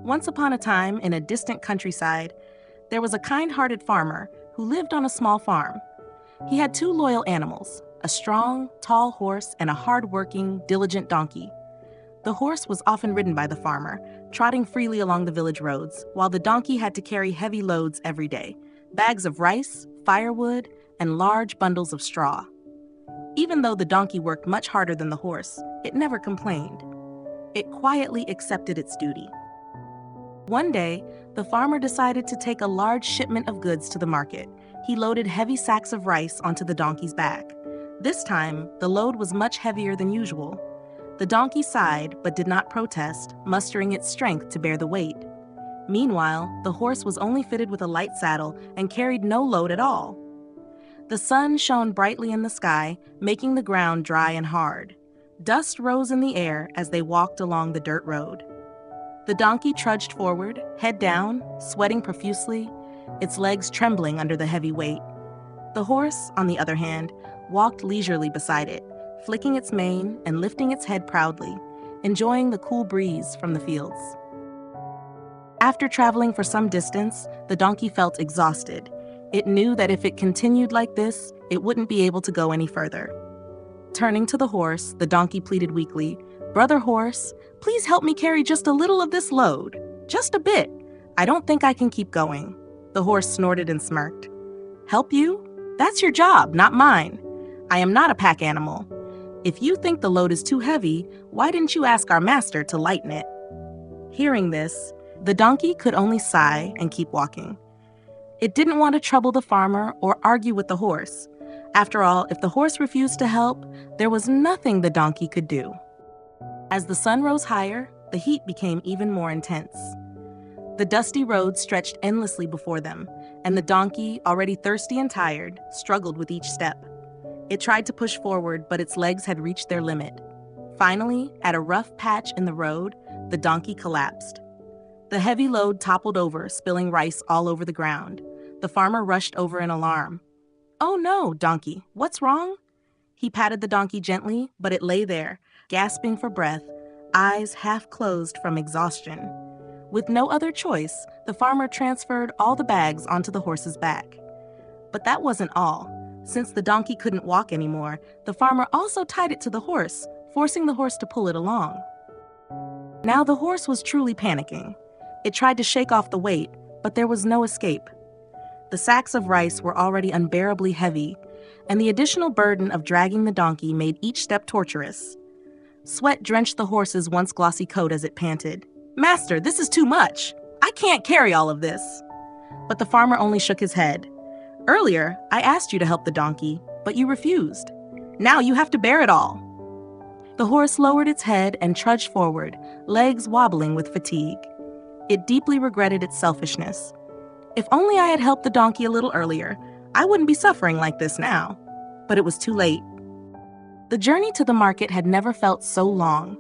Once upon a time, in a distant countryside, there was a kind-hearted farmer who lived on a small farm. He had two loyal animals, a strong, tall horse and a hard-working, diligent donkey. The horse was often ridden by the farmer, trotting freely along the village roads, while the donkey had to carry heavy loads every day, bags of rice, firewood, and large bundles of straw. Even though the donkey worked much harder than the horse, it never complained. It quietly accepted its duty. One day, the farmer decided to take a large shipment of goods to the market. He loaded heavy sacks of rice onto the donkey's back. This time, the load was much heavier than usual. The donkey sighed but did not protest, mustering its strength to bear the weight. Meanwhile, the horse was only fitted with a light saddle and carried no load at all. The sun shone brightly in the sky, making the ground dry and hard. Dust rose in the air as they walked along the dirt road. The donkey trudged forward, head down, sweating profusely, its legs trembling under the heavy weight. The horse, on the other hand, walked leisurely beside it, flicking its mane and lifting its head proudly, enjoying the cool breeze from the fields. After traveling for some distance, the donkey felt exhausted. It knew that if it continued like this, it wouldn't be able to go any further. Turning to the horse, the donkey pleaded weakly, "Brother Horse, please help me carry just a little of this load. Just a bit. I don't think I can keep going." The horse snorted and smirked. "Help you? That's your job, not mine. I am not a pack animal. If you think the load is too heavy, why didn't you ask our master to lighten it?" Hearing this, the donkey could only sigh and keep walking. It didn't want to trouble the farmer or argue with the horse. After all, if the horse refused to help, there was nothing the donkey could do. As the sun rose higher, the heat became even more intense. The dusty road stretched endlessly before them, and the donkey, already thirsty and tired, struggled with each step. It tried to push forward, but its legs had reached their limit. Finally, at a rough patch in the road, the donkey collapsed. The heavy load toppled over, spilling rice all over the ground. The farmer rushed over in alarm. "Oh no, donkey, what's wrong?" He patted the donkey gently, but it lay there, gasping for breath, eyes half closed from exhaustion. With no other choice, the farmer transferred all the bags onto the horse's back. But that wasn't all. Since the donkey couldn't walk anymore, the farmer also tied it to the horse, forcing the horse to pull it along. Now the horse was truly panicking. It tried to shake off the weight, but there was no escape. The sacks of rice were already unbearably heavy, and the additional burden of dragging the donkey made each step torturous. Sweat drenched the horse's once glossy coat as it panted. "Master, this is too much. I can't carry all of this." But the farmer only shook his head. "Earlier, I asked you to help the donkey, but you refused. Now you have to bear it all." The horse lowered its head and trudged forward, legs wobbling with fatigue. It deeply regretted its selfishness. "If only I had helped the donkey a little earlier, I wouldn't be suffering like this now." But it was too late. The journey to the market had never felt so long.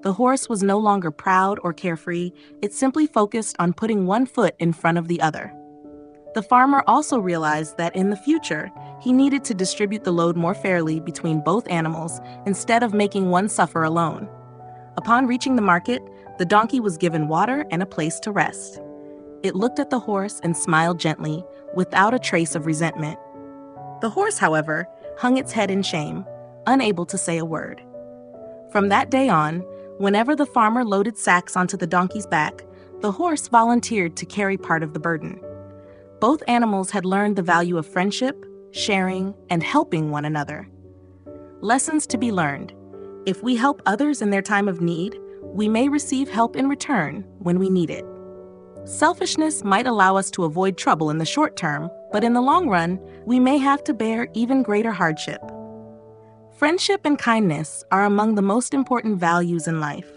The horse was no longer proud or carefree. It simply focused on putting one foot in front of the other. The farmer also realized that in the future, he needed to distribute the load more fairly between both animals instead of making one suffer alone. Upon reaching the market, the donkey was given water and a place to rest. It looked at the horse and smiled gently, without a trace of resentment. The horse, however, hung its head in shame, unable to say a word. From that day on, whenever the farmer loaded sacks onto the donkey's back, the horse volunteered to carry part of the burden. Both animals had learned the value of friendship, sharing, and helping one another. Lessons to be learned. If we help others in their time of need, we may receive help in return when we need it. Selfishness might allow us to avoid trouble in the short term, but in the long run, we may have to bear even greater hardship. Friendship and kindness are among the most important values in life.